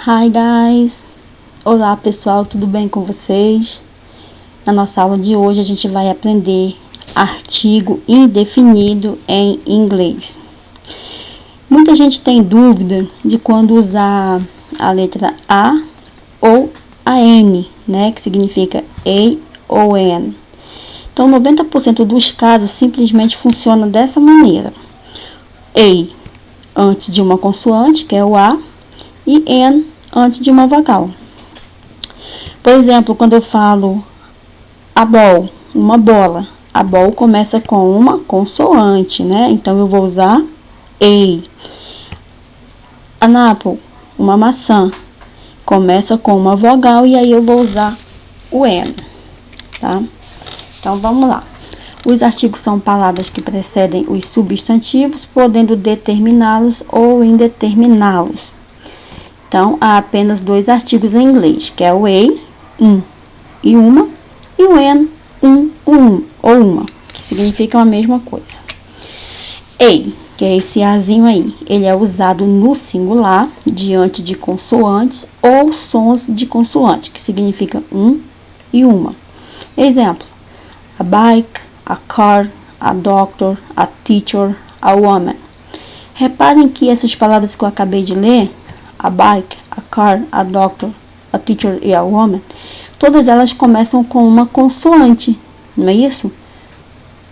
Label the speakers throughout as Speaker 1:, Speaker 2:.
Speaker 1: Hi guys! Olá pessoal, tudo bem com vocês? Na nossa aula de hoje a gente vai aprender artigo indefinido em inglês. Muita gente tem dúvida de quando usar a letra A ou a N, né? Que significa A ou N. Então 90% dos casos simplesmente funciona dessa maneira. A antes de uma consoante, que é o A, e N antes de uma vogal. Por exemplo, quando eu falo a ball, uma bola, a ball começa com uma consoante, né? Então eu vou usar A. An apple, uma maçã, começa com uma vogal e aí eu vou usar o N, tá? Então vamos lá. Os artigos são palavras que precedem os substantivos, podendo determiná-los ou indeterminá-los. Então, há apenas dois artigos em inglês, que é o a, um e uma, e o an, um ou uma, que significam a mesma coisa. A, que é esse azinho aí, ele é usado no singular, diante de consoantes ou sons de consoante, que significa um e uma. Exemplo, a bike, a car, a doctor, a teacher, a woman. Reparem que essas palavras que eu acabei de ler, a bike, a car, a doctor, a teacher e a woman, todas elas começam com uma consoante, não é isso?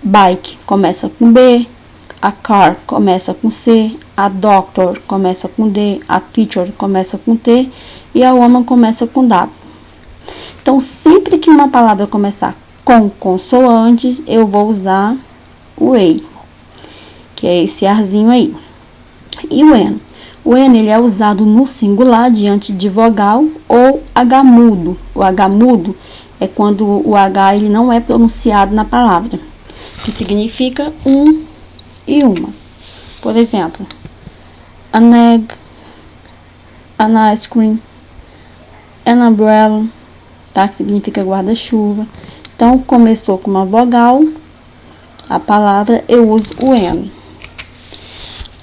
Speaker 1: Bike começa com B, a car começa com C, a doctor começa com D, a teacher começa com T e a woman começa com W. Então, sempre que uma palavra começar com consoantes, eu vou usar o A, que é esse arzinho aí. E o N? O N ele é usado no singular diante de vogal ou H mudo. O H mudo é quando o H ele não é pronunciado na palavra, que significa um e uma. Por exemplo, an egg, an ice cream, an umbrella, tá? Que significa guarda-chuva. Então, começou com uma vogal, a palavra, eu uso o N.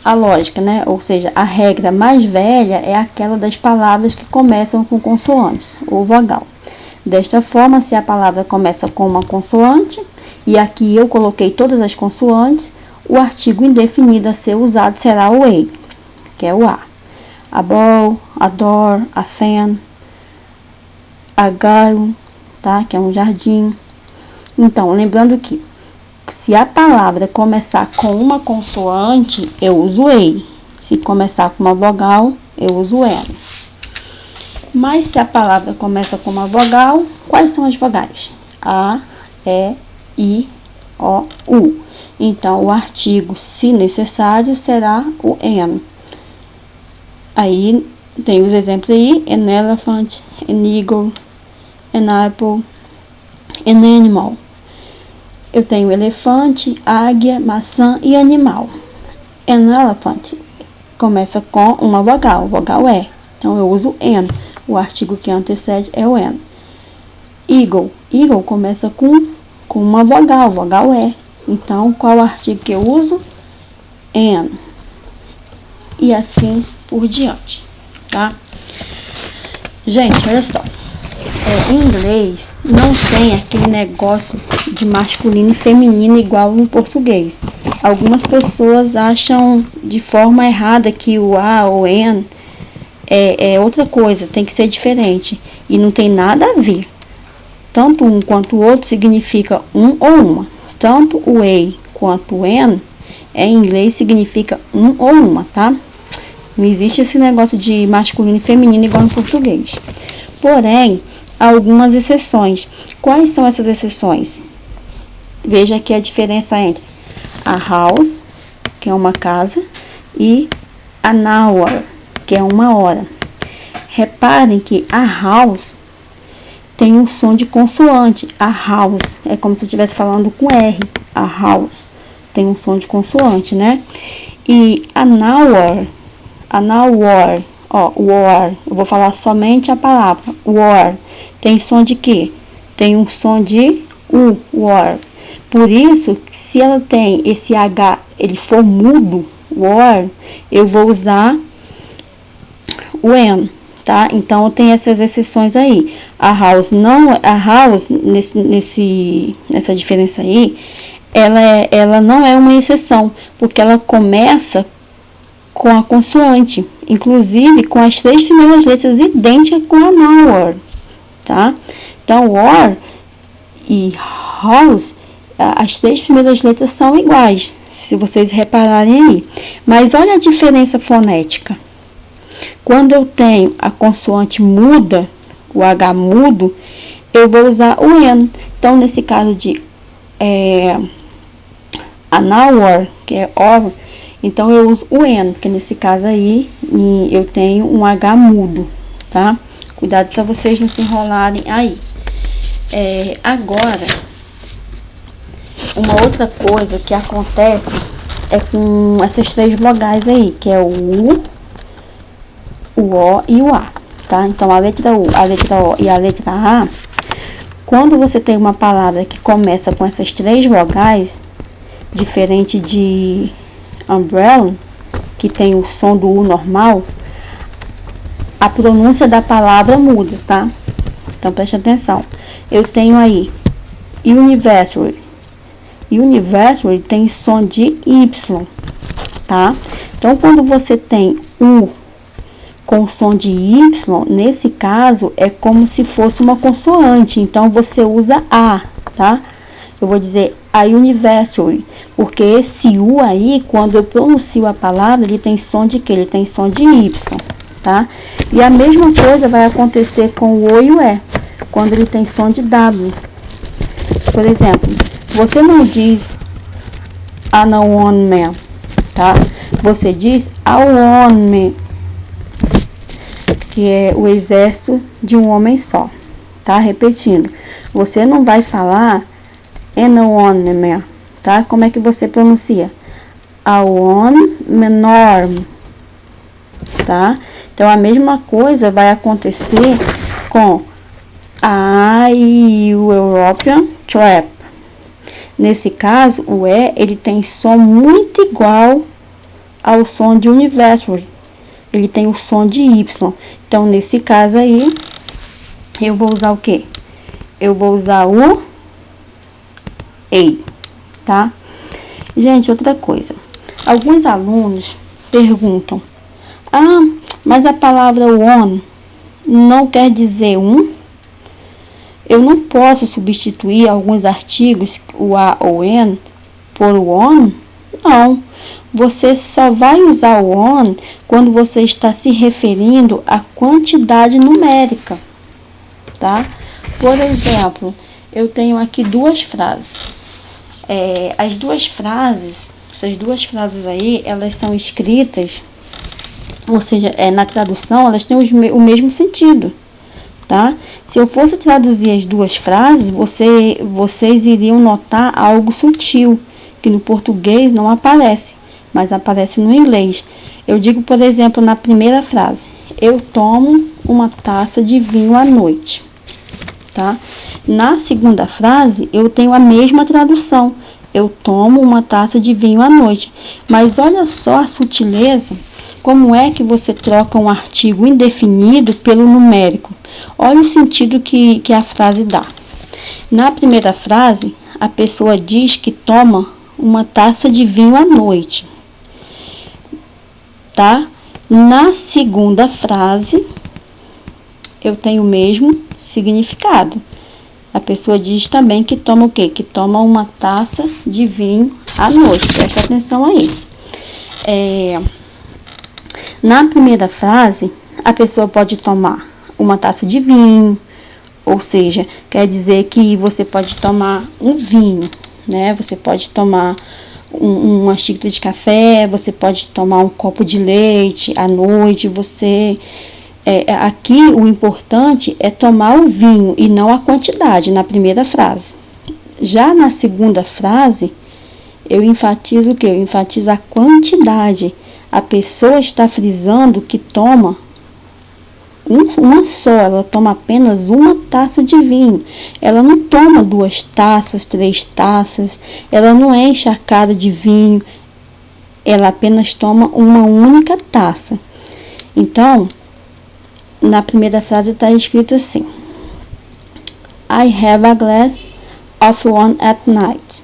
Speaker 1: A lógica, né? Ou seja, a regra mais velha é aquela das palavras que começam com consoantes, ou vogal. Desta forma, se a palavra começa com uma consoante, e aqui eu coloquei todas as consoantes, o artigo indefinido a ser usado será o A, que é o A. A ball, a door, a fan, a garden, tá? Que é um jardim. Então, lembrando que se a palavra começar com uma consoante, eu uso A. Se começar com uma vogal, eu uso N. Mas se a palavra começa com uma vogal, quais são as vogais? A, E, I, O, U. Então, o artigo, se necessário, será o N. Aí, tem os exemplos aí. An elephant, an eagle, an apple, an animal. Eu tenho elefante, águia, maçã e animal. An elephant começa com uma vogal E. Então, eu uso N. O artigo que antecede é o N. Eagle começa com uma vogal E. Então, qual artigo que eu uso? N. E assim por diante, tá? Gente, olha só. Em inglês não tem aquele negócio de masculino e feminino igual no português. Algumas pessoas acham de forma errada que o A ou N é outra coisa, tem que ser diferente. E não tem nada a ver. Tanto um quanto o outro significa um ou uma. Tanto o A quanto o N, em inglês, significa um ou uma, tá? Não existe esse negócio de masculino e feminino igual no português. Porém, há algumas exceções. Quais são essas exceções? Veja aqui a diferença entre a house, que é uma casa, e an hour, que é uma hora. Reparem que a house tem um som de consoante. A house é como se eu estivesse falando com R. A house tem um som de consoante, né? E an hour, war, eu vou falar somente a palavra war. Tem som de quê? Tem um som de U, war. Por isso, se ela tem esse H, ele for mudo, war, eu vou usar o N, tá? Então tem essas exceções aí. A house nessa diferença aí, ela não é uma exceção, porque ela começa com a consoante, inclusive com as 3 primeiras letras idênticas com a noun word, tá? Então word e house, as 3 primeiras letras são iguais, se vocês repararem aí. Mas olha a diferença fonética. Quando eu tenho a consoante muda, o H mudo, eu vou usar o N. Então, nesse caso de a noun word, que é or, então eu uso o N, porque nesse caso aí eu tenho um H mudo, tá? Cuidado para vocês não se enrolarem aí. Agora, uma outra coisa que acontece é com essas 3 vogais aí, que é o U, o O e o A, tá? Então, a letra U, a letra O e a letra A, quando você tem uma palavra que começa com essas 3 vogais, diferente de umbrella, que tem o som do U normal, a pronúncia da palavra muda, tá? Então, preste atenção. Eu tenho aí university. University tem som de Y, tá? Então, quando você tem U com som de Y, nesse caso, é como se fosse uma consoante. Então, você usa A, tá? Eu vou dizer a university, porque esse U aí, quando eu pronuncio a palavra, ele tem som de quê? Ele tem som de Y, tá? E a mesma coisa vai acontecer com o O e o E, quando ele tem som de W. Por exemplo, você não diz a one man, tá? Você diz a one man, que é o exército de um homem só, tá? Repetindo, você não vai falar an one man, tá? Como é que você pronuncia? A one menor, tá? Então, a mesma coisa vai acontecer com a European trap. Nesse caso, o E, ele tem som muito igual ao som de university. Ele tem o som de Y. Então, nesse caso aí, eu vou usar o quê? Eu vou usar o E, tá? Gente, outra coisa. Alguns alunos perguntam: mas a palavra one não quer dizer um? Eu não posso substituir alguns artigos, o A ou N, por o on? Não. Você só vai usar o on quando você está se referindo à quantidade numérica, tá? Por exemplo, eu tenho aqui 2 frases. As 2 frases, essas 2 frases aí, elas são escritas, ou seja, na tradução, elas têm o mesmo sentido, tá? Se eu fosse traduzir as 2 frases, vocês iriam notar algo sutil, que no português não aparece, mas aparece no inglês. Eu digo, por exemplo, na primeira frase: eu tomo uma taça de vinho à noite, tá? Na segunda frase, eu tenho a mesma tradução: eu tomo uma taça de vinho à noite. Mas olha só a sutileza, como é que você troca um artigo indefinido pelo numérico. Olha o sentido que a frase dá. Na primeira frase, a pessoa diz que toma uma taça de vinho à noite, tá? Na segunda frase, eu tenho o mesmo significado. A pessoa diz também que toma o quê? Que toma uma taça de vinho à noite. Presta atenção aí. Na primeira frase, a pessoa pode tomar uma taça de vinho, ou seja, quer dizer que você pode tomar um vinho, né? Você pode tomar uma xícara de café, você pode tomar um copo de leite à noite. Aqui o importante é tomar o vinho e não a quantidade, na primeira frase. Já na segunda frase, eu enfatizo o quê? Eu enfatizo a quantidade. A pessoa está frisando que toma uma só, ela toma apenas uma taça de vinho. Ela não toma 2 taças, 3 taças, ela não enche a cara de vinho, ela apenas toma uma única taça. Então, na primeira frase está escrito assim: I have a glass of wine at night,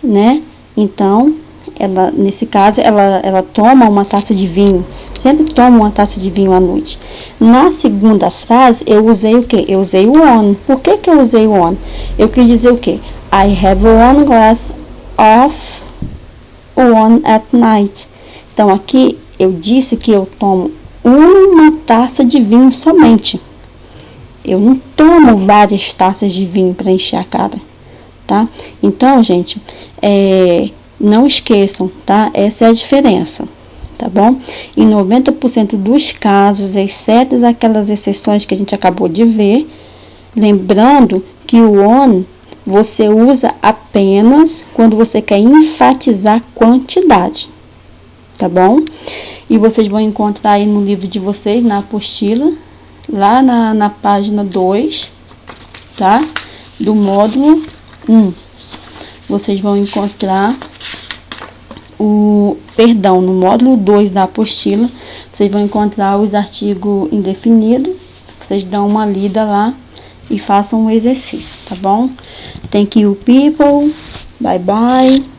Speaker 1: né? Então, ela, nesse caso, ela toma uma taça de vinho, sempre toma uma taça de vinho à noite. Na segunda frase, eu usei o que? Eu usei o on. Por que eu usei o on? Eu quis dizer o que? I have one glass of wine at night. Então, aqui eu disse que eu tomo uma taça de vinho somente. Eu não tomo várias taças de vinho para encher a cara, tá? Então, gente, não esqueçam, tá? Essa é a diferença, tá bom? Em 90% dos casos, exceto aquelas exceções que a gente acabou de ver, lembrando que o on você usa apenas quando você quer enfatizar quantidade, tá bom? E vocês vão encontrar aí no livro de vocês, na apostila, lá na página 2, tá? Do módulo 1. Vocês vão encontrar no módulo 2 da apostila, vocês vão encontrar os artigos indefinidos. Vocês dão uma lida lá e façam o exercício, tá bom? Thank you, people. Bye, bye.